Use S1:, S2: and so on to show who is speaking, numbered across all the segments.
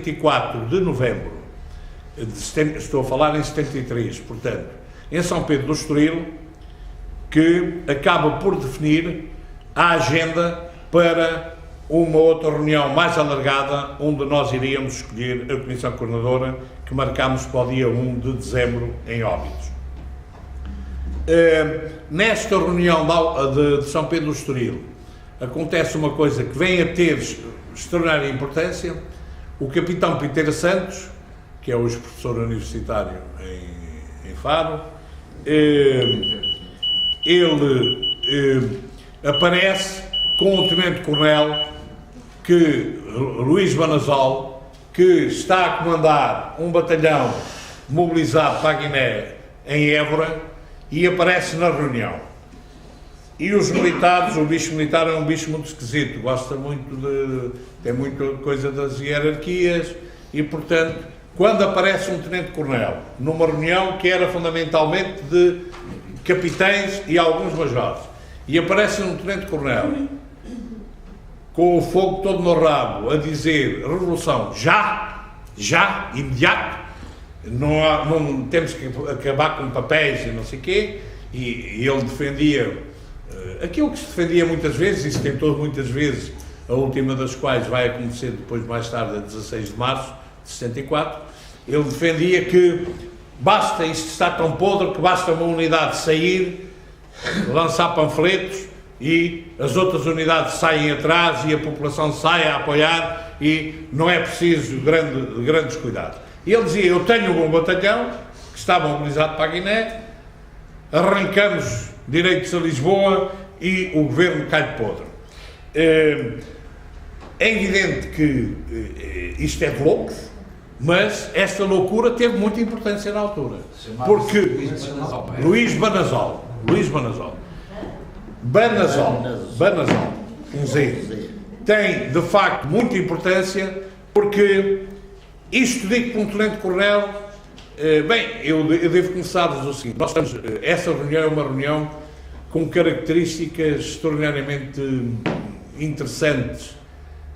S1: 24 de novembro, estou a falar em 73, portanto, em São Pedro do Estoril, que acaba por definir a agenda para uma outra reunião mais alargada, onde nós iríamos escolher a Comissão Coordenadora, que marcámos para o dia 1 de dezembro em Óbidos. Nesta reunião de São Pedro do Estoril, acontece uma coisa que vem a ter extraordinária importância. O capitão Piteira Santos, que é hoje professor universitário em Faro, ele aparece com o tenente-coronel Luís Banazol, que está a comandar um batalhão mobilizado para a Guiné em Évora, e aparece na reunião. E os militares, o bicho militar é um bicho muito esquisito, gosta muito tem muita coisa das hierarquias, e portanto, quando aparece um tenente-coronel numa reunião que era fundamentalmente de capitães e alguns majores, e aparece um tenente-coronel com o fogo todo no rabo a dizer revolução já, imediato, não temos que acabar com papéis e não sei o quê, e ele defendia aquilo que se defendia muitas vezes, e se tentou muitas vezes, a última das quais vai acontecer depois, mais tarde, a 16 de março de 74, ele defendia que basta, isto está tão podre, que basta uma unidade sair, lançar panfletos, e as outras unidades saem atrás e a população sai a apoiar, e não é preciso grandes cuidados. E ele dizia, eu tenho um bom batalhão, que está mobilizado para a Guiné, arrancamos direitos a Lisboa e o governo cai de podre. É evidente que isto é de loucos, mas esta loucura teve muita importância na altura. Porque Luís Banazol, um Z, tem de facto muita importância, porque isto digo para um tenente-coronel. Eu devo começar-vos o seguinte: essa reunião é uma reunião com características extraordinariamente interessantes,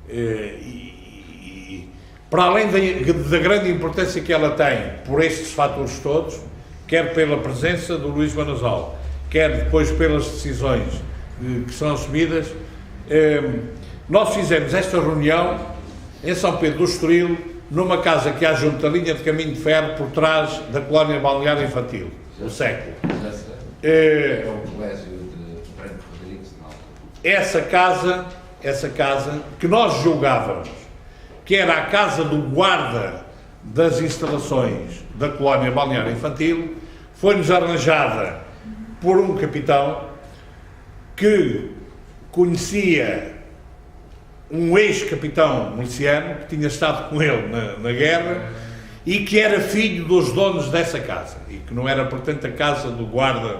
S1: e para além da grande importância que ela tem por estes fatores todos, quer pela presença do Luís Banazol, quer depois pelas decisões que são assumidas, nós fizemos esta reunião em São Pedro do Estoril, numa casa que há junto à linha de caminho de ferro, por trás da colónia balnear infantil, o século.
S2: É o colégio de Branco Rodrigues, não.
S1: Essa casa que nós julgávamos que era a casa do guarda das instalações da colónia balnear infantil, foi-nos arranjada por um capitão que conhecia um ex-capitão miliciano que tinha estado com ele na guerra e que era filho dos donos dessa casa, e que não era, portanto, a casa do guarda.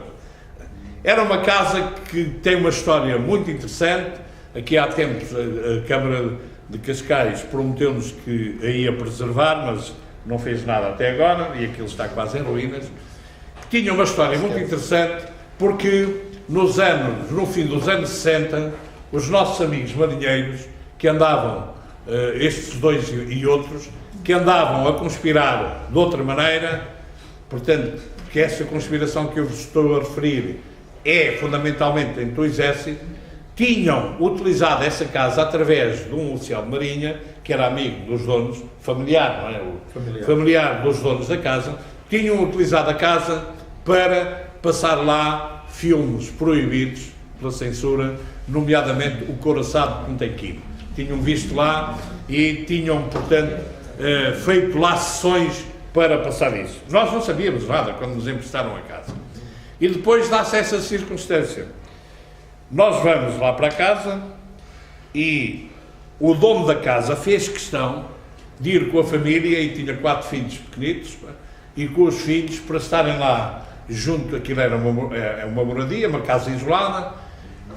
S1: Era uma casa que tem uma história muito interessante. Aqui há tempos a Câmara de Cascais prometeu-nos que a ia preservar, mas não fez nada até agora, e aquilo está quase em ruínas. Tinha uma história muito interessante, porque no fim dos anos 60, os nossos amigos marinheiros, que andavam, estes dois e outros, que andavam a conspirar de outra maneira, portanto, porque essa conspiração que eu vos estou a referir é fundamentalmente entre o exército, tinham utilizado essa casa através de um oficial de marinha, que era amigo dos donos, familiar, não é? Familiar dos donos da casa, tinham utilizado a casa para passar lá filmes proibidos pela censura, nomeadamente O Couraçado de Punta-Quino. Tinham visto lá e tinham, portanto, feito lá sessões para passar isso. Nós não sabíamos nada quando nos emprestaram a casa. E depois dá-se essa circunstância. Nós vamos lá para casa e o dono da casa fez questão de ir com a família, e tinha 4 filhos pequenitos, e com os filhos para estarem lá junto. Aquilo era uma moradia, uma casa isolada,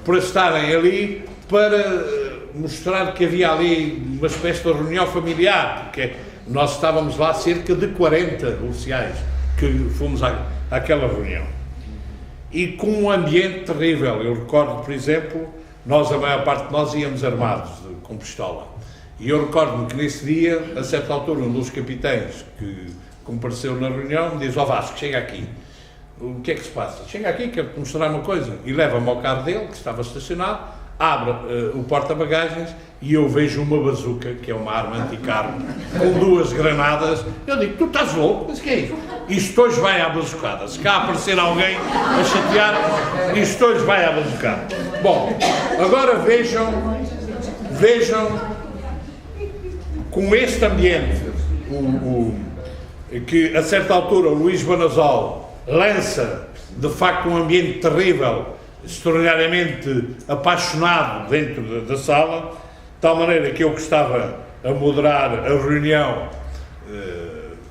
S1: para estarem ali, para mostrar que havia ali uma espécie de reunião familiar, porque nós estávamos lá cerca de 40 oficiais que fomos àquela reunião. E com um ambiente terrível. Eu recordo, por exemplo, a maior parte de nós íamos armados, com pistola. E eu recordo-me que nesse dia, a certa altura, um dos capitães que compareceu na reunião me diz: ó Vasco, chega aqui. O que é que se passa? Chega aqui, quero-te mostrar uma coisa. E leva-me ao carro dele, que estava estacionado, abre o porta-bagagens e eu vejo uma bazuca, que é uma arma anticarro, com 2 granadas. Eu digo: tu estás louco? Mas o que é isso? Isto hoje vai à bazucada. Se cá aparecer alguém a chatear, isto hoje vai à bazucada. Bom, agora vejam com este ambiente, que a certa altura o Luís Banazol lança, de facto, um ambiente terrível, extraordinariamente apaixonado dentro da sala, de tal maneira que eu, que estava a moderar a reunião,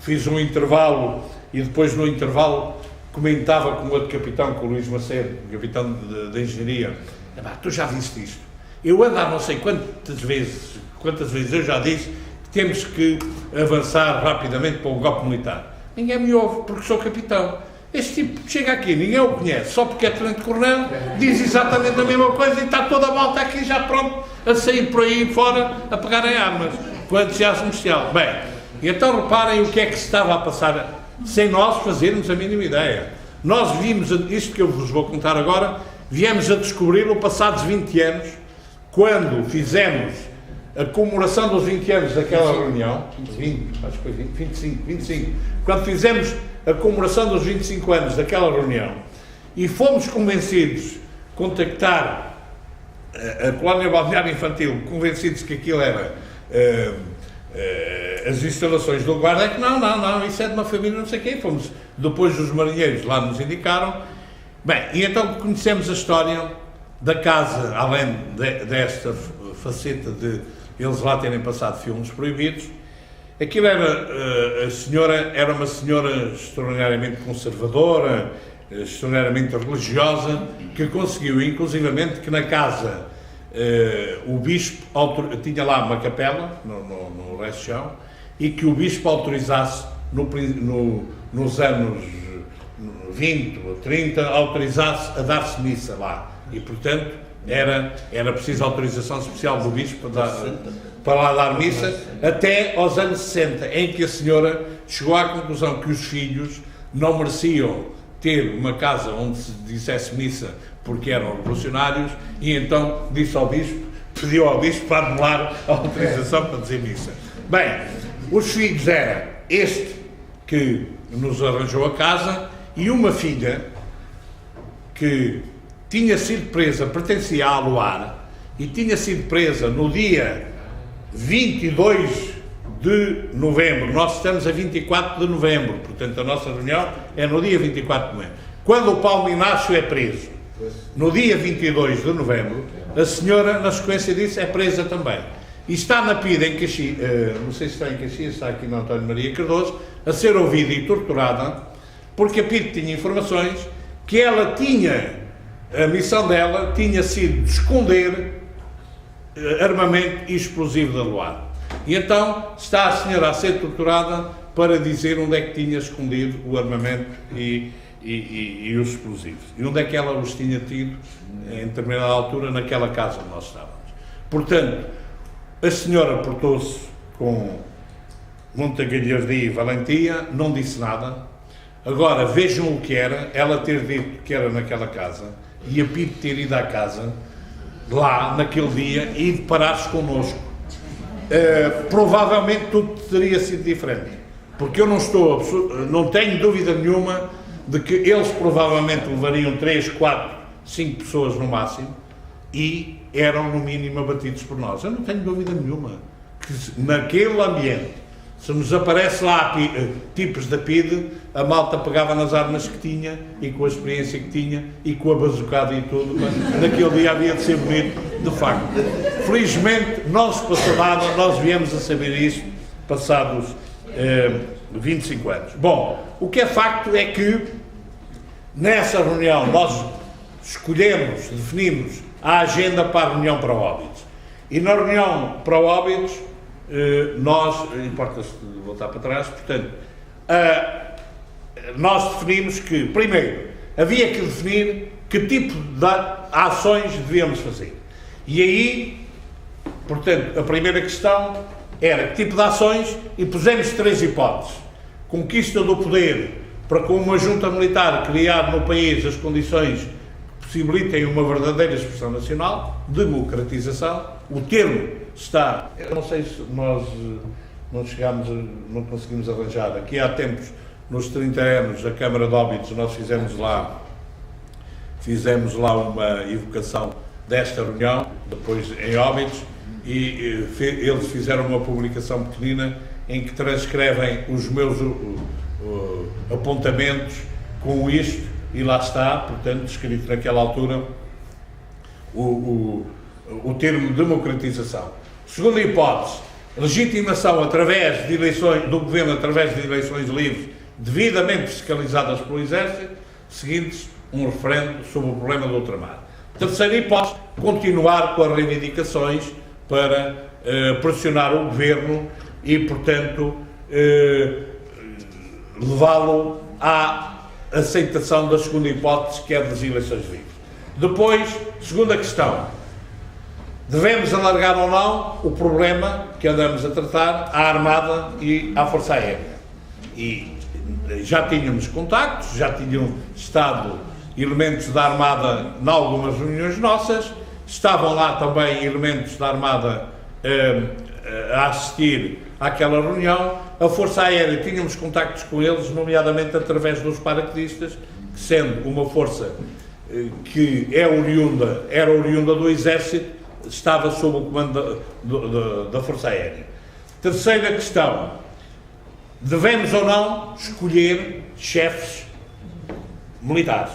S1: fiz um intervalo e depois no intervalo comentava com o outro capitão, com o Luís Macedo, capitão de engenharia: tu já viste isto? Eu ando há não sei quantas vezes eu já disse que temos que avançar rapidamente para o golpe militar. Ninguém me ouve, porque sou capitão. Este tipo chega aqui, ninguém o conhece, só porque é tenente-coronel, diz exatamente a mesma coisa e está toda a malta aqui já pronto a sair por aí fora a pegarem armas, com entusiasmo bestial. Bem, e então reparem o que é que se estava a passar, sem nós fazermos a mínima ideia. Nós vimos, isto que eu vos vou contar agora, viemos a descobri-lo passados 20 anos, quando fizemos a comemoração dos 20 anos daquela reunião, 25, quando fizemos a comemoração dos 25 anos daquela reunião, e fomos convencidos, contactar a Colónia Balneária Infantil, convencidos que aquilo era as instalações do guarda, é que não, isso é de uma família não sei quem. Fomos, depois os marinheiros lá nos indicaram. Bem, e então conhecemos a história da casa, além desta faceta de eles lá terem passado filmes proibidos. Aquilo a senhora era uma senhora extraordinariamente conservadora, extraordinariamente religiosa, que conseguiu, inclusivamente, que na casa o bispo tinha lá uma capela, no resto do chão, e que o bispo autorizasse, nos anos 20 ou 30, autorizasse a dar-se missa lá. E, portanto, era preciso autorização especial do bispo para lá dar missa, até aos anos 60, em que a senhora chegou à conclusão que os filhos não mereciam ter uma casa onde se dissesse missa porque eram revolucionários, e então pediu ao bispo para anular a autorização para dizer missa. Bem, os filhos eram este que nos arranjou a casa e uma filha que tinha sido presa, pertencia à Luar, e tinha sido presa no dia 22 de novembro. Nós estamos a 24 de novembro, portanto a nossa reunião é no dia 24 de novembro. Quando o Paulo Inácio é preso, no dia 22 de novembro, a senhora, na sequência disso, é presa também. E está na PIDE em Caxias, não sei se está em Caxias, está aqui no António Maria Cardoso, a ser ouvida e torturada, porque a PIDE tinha informações que ela tinha, a missão dela tinha sido de esconder armamento e explosivo da Luar. E então está a senhora a ser torturada para dizer onde é que tinha escondido o armamento e os explosivos. E onde é que ela os tinha tido, em determinada altura, naquela casa onde nós estávamos. Portanto, a senhora portou-se com muita galhardia e valentia, não disse nada. Agora, vejam o que era, ela ter dito que era naquela casa, e a PIDE ter ido à casa, lá, naquele dia, e deparar-se connosco. Provavelmente tudo teria sido diferente, porque eu não tenho dúvida nenhuma de que eles provavelmente levariam 3, 4, 5 pessoas no máximo, e eram no mínimo abatidos por nós. Eu não tenho dúvida nenhuma que naquele ambiente, se nos aparece lá tipos da PIDE, a malta pegava nas armas que tinha e com a experiência que tinha e com a bazucada e tudo, mas naquele dia havia de ser bonito, de facto. Felizmente não se passou nada, nós viemos a saber isso passados 25 anos. Bom, o que é facto é que nessa reunião nós definimos a agenda para a reunião para Óbidos. E na reunião para Óbidos nós, importa-se voltar para trás, portanto, nós definimos que, primeiro, havia que definir que tipo de ações devíamos fazer. E aí Portanto, a primeira questão era que tipo de ações, e pusemos 3 hipóteses. Conquista do poder para, com uma junta militar, criar no país as condições que possibilitem uma verdadeira expressão nacional, democratização. O termo está, eu não sei se nós não conseguimos arranjar, aqui há tempos, nos 30 anos da Câmara de Óbidos, nós fizemos lá uma evocação desta reunião, depois em Óbidos, e eles fizeram uma publicação pequenina em que transcrevem os meus apontamentos com isto, e lá está, portanto, escrito naquela altura, o termo democratização. Segunda hipótese, legitimação através de eleições, do governo através de eleições livres, devidamente fiscalizadas pelo Exército, seguintes um referendo sobre o problema do ultramar. Terceira hipótese, continuar com as reivindicações para pressionar o governo e, portanto, levá-lo à aceitação da segunda hipótese, que é das eleições livres. Depois, segunda questão, devemos alargar ou não o problema que andamos a tratar à Armada e à Força Aérea. E já tínhamos contactos, já tinham estado elementos da Armada em algumas reuniões nossas, estavam lá também elementos da Armada a assistir àquela reunião. A Força Aérea, tínhamos contactos com eles, nomeadamente através dos paraquedistas, que, sendo uma força que era oriunda do Exército, estava sob o comando da Força Aérea. Terceira questão, devemos ou não escolher chefes militares?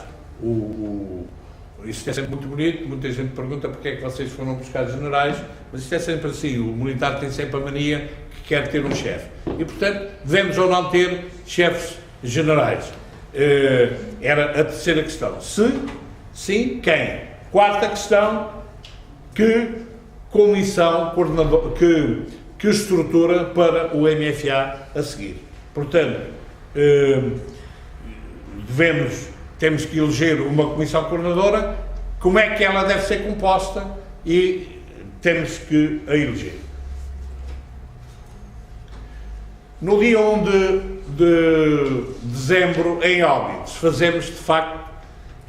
S1: Isto é sempre muito bonito, muita gente pergunta porque é que vocês foram buscar generais, mas isto é sempre assim, o militar tem sempre a mania que quer ter um chefe. E, portanto, devemos ou não ter chefes generais? Era a terceira questão. Se sim, quem? Quarta questão, que comissão coordenadora, que estrutura para o MFA a seguir? Portanto, temos que eleger uma comissão coordenadora, como é que ela deve ser composta, e temos que a eleger. No dia 1 de dezembro, em Óbidos, fazemos, de facto,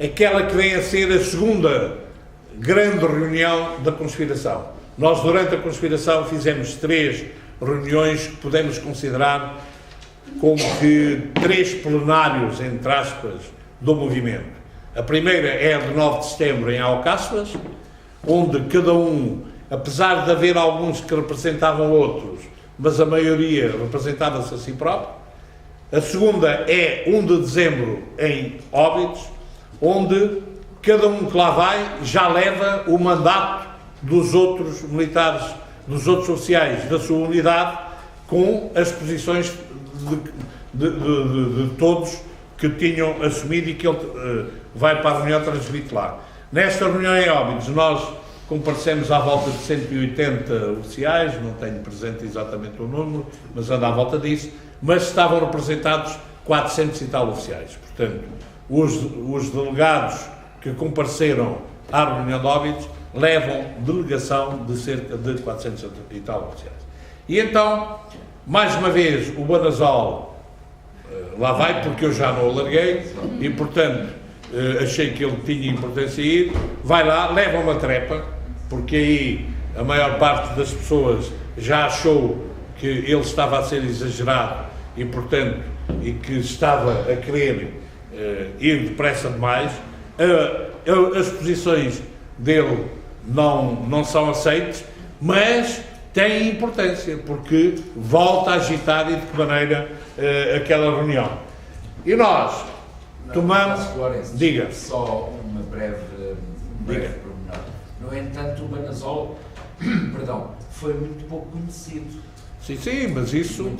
S1: aquela que vem a ser a segunda grande reunião da conspiração. Nós, durante a conspiração, fizemos 3 reuniões que podemos considerar como que 3 plenários, entre aspas, do movimento. A primeira é a de 9 de setembro em Alcáçovas, onde cada um, apesar de haver alguns que representavam outros, mas a maioria representava-se a si próprio. A segunda é 1 de dezembro em Óbidos, onde cada um que lá vai já leva o mandato dos outros militares, dos outros oficiais da sua unidade, com as posições de todos que tinham assumido, e que ele vai para a reunião transmite lá. Nesta reunião em Óbidos, nós comparecemos à volta de 180 oficiais, não tenho presente exatamente o número, mas anda à volta disso, mas estavam representados 400 e tal oficiais. Portanto, os delegados que compareceram à reunião de Óbidos levam delegação de cerca de 400 e tal oficiais. E então, mais uma vez, o Banasol lá vai, porque eu já não o larguei, e, portanto, achei que ele tinha importância ir, vai lá, leva uma trepa, porque aí a maior parte das pessoas já achou que ele estava a ser exagerado e, portanto, e que estava a querer ir depressa demais. As posições dele não são aceites, mas têm importância, porque volta a agitar, e de que maneira, aquela reunião. E nós tomamos... Diga.
S2: Só uma breve pormenor. No entanto, o Banasol, perdão, foi muito pouco conhecido.
S1: Sim, mas isso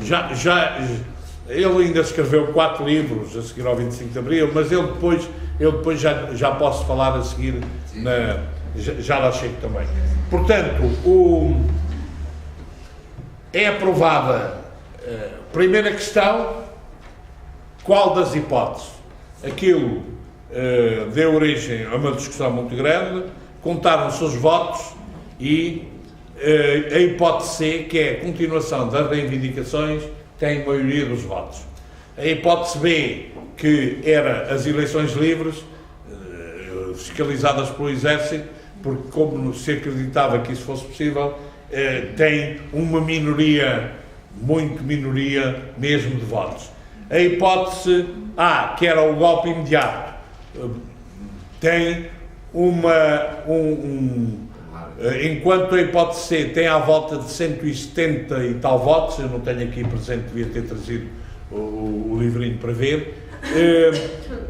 S2: Já
S1: ele ainda escreveu 4 livros a seguir ao 25 de Abril, mas eu depois já posso falar a seguir, já lá chego também. Portanto, é aprovada a primeira questão, qual das hipóteses? Aquilo deu origem a uma discussão muito grande, contaram-se os votos, e a hipótese C, que é a continuação das reivindicações, tem maioria dos votos. A hipótese B, que era as eleições livres, fiscalizadas pelo Exército, porque como se acreditava que isso fosse possível, tem uma minoria, muito minoria mesmo de votos. A hipótese A, que era o golpe imediato, tem enquanto a hipótese C tem à volta de 170 e tal votos, eu não tenho aqui presente, devia ter trazido o livrinho para ver,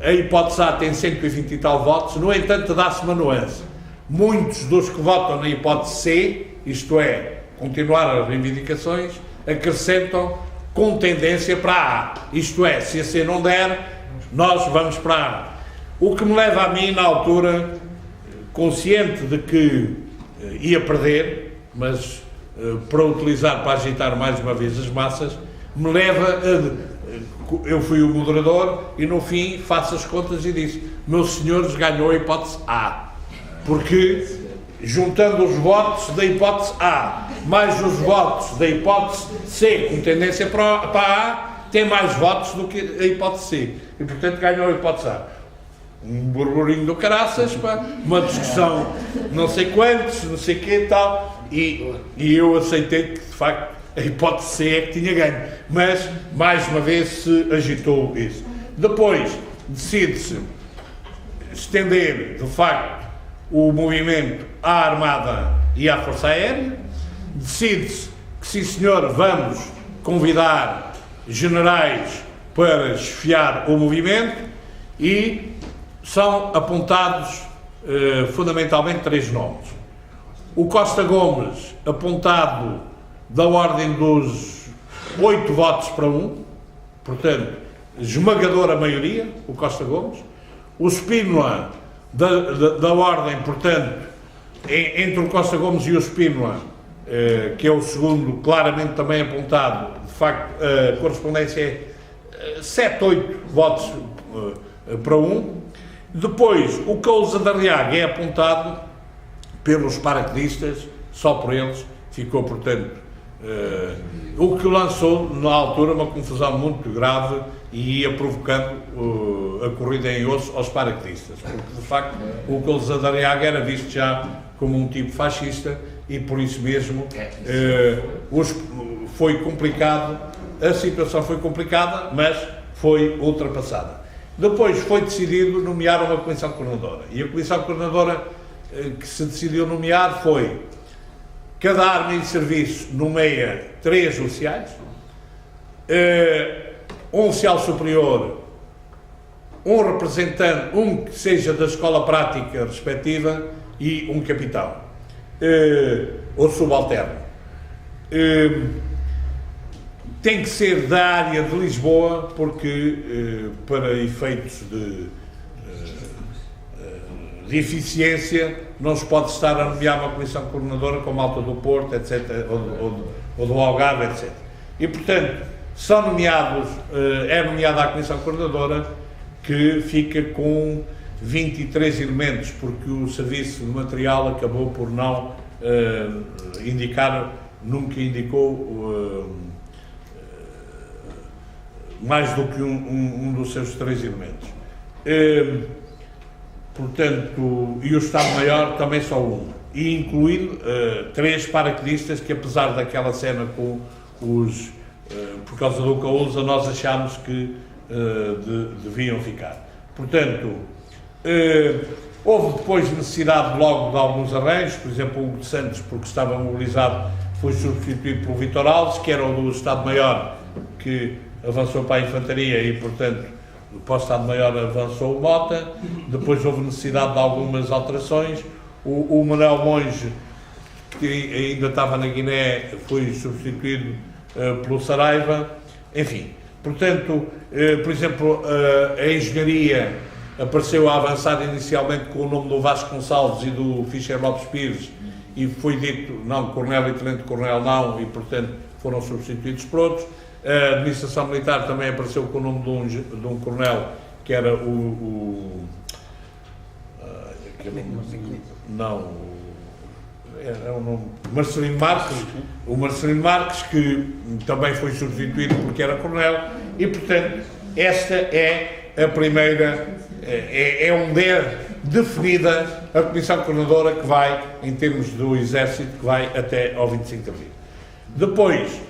S1: a hipótese A tem 120 e tal votos, no entanto dá-se uma nuance. Muitos dos que votam na hipótese C, isto é, continuar as reivindicações, acrescentam com tendência para A, isto é, se a C não der, nós vamos para A. O que me leva a mim, na altura, consciente de que ia perder, mas para utilizar, para agitar mais uma vez as massas, me leva a... Eu fui o moderador e no fim faço as contas e disse: meus senhores, ganhou a hipótese A, porque juntando os votos da hipótese A mais os votos da hipótese C com tendência para A, tem mais votos do que a hipótese C e portanto ganhou a hipótese A. Um burburinho do caraças, pá, uma discussão não sei quantos, não sei o que e tal, e eu aceitei que de facto a hipótese C é que tinha ganho, mas mais uma vez se agitou isso. Depois decide-se estender de facto o movimento à Armada e à Força Aérea, decide-se que sim senhor, vamos convidar generais para esfiar o movimento e são apontados fundamentalmente 3 nomes. O Costa Gomes, apontado da ordem dos 8 votos para 1, portanto, esmagadora maioria, o Costa Gomes. O Spínola, da ordem, portanto, entre o Costa Gomes e o Spínola, que é o segundo, claramente também apontado, de facto, a correspondência é 7, 8 votos para 1. Depois, o Cousa da Arriaga é apontado pelos paraquedistas, só por eles, ficou, portanto, o que lançou, na altura, uma confusão muito grave e ia provocando a corrida em osso aos paraquedistas, porque, de facto, o Cousa da Arriaga era visto já como um tipo fascista e, por isso mesmo, foi complicado, a situação foi complicada, mas foi ultrapassada. Depois foi decidido nomear uma comissão coordenadora, e a comissão coordenadora que se decidiu nomear foi: cada arma em serviço nomeia 3 oficiais, um oficial superior, um representante, um que seja da escola prática respectiva e um capitão, ou subalterno. Tem que ser da área de Lisboa, porque para efeitos de eficiência não se pode estar a nomear uma comissão coordenadora com malta do Porto, etc., ou do Algarve, etc. E, portanto, são nomeados, é nomeada a comissão coordenadora, que fica com 23 elementos, porque o serviço de material acabou por não nunca indicou mais do que um dos seus 3 elementos. Portanto, e o Estado-Maior também só 1. E incluindo 3 paraquedistas que, apesar daquela cena com os... por causa do Cousa, nós achámos que deviam ficar. Portanto, houve depois necessidade logo de alguns arranjos, por exemplo, o Hugo de Santos, porque estava mobilizado, foi substituído pelo Vítor Alves, que era o do Estado-Maior, que avançou para a Infantaria e, portanto, para o Estado-Maior avançou o Mota. Depois houve necessidade de algumas alterações. O Manuel Monge, que ainda estava na Guiné, foi substituído pelo Saraiva. Enfim, portanto, por exemplo, a Engenharia apareceu a avançar inicialmente com o nome do Vasco Gonçalves e do Fischer Lopes Pires, e foi dito, não, Coronel e Tenente-Coronel não, e, portanto, foram substituídos por outros. A Administração Militar também apareceu com o nome de um coronel, que era era o nome, Marcelino Marques, o Marcelino Marques, que também foi substituído porque era coronel, e portanto esta é a primeira, é onde é definida a Comissão Coordenadora que vai, em termos do Exército, que vai até ao 25 de Abril. Depois,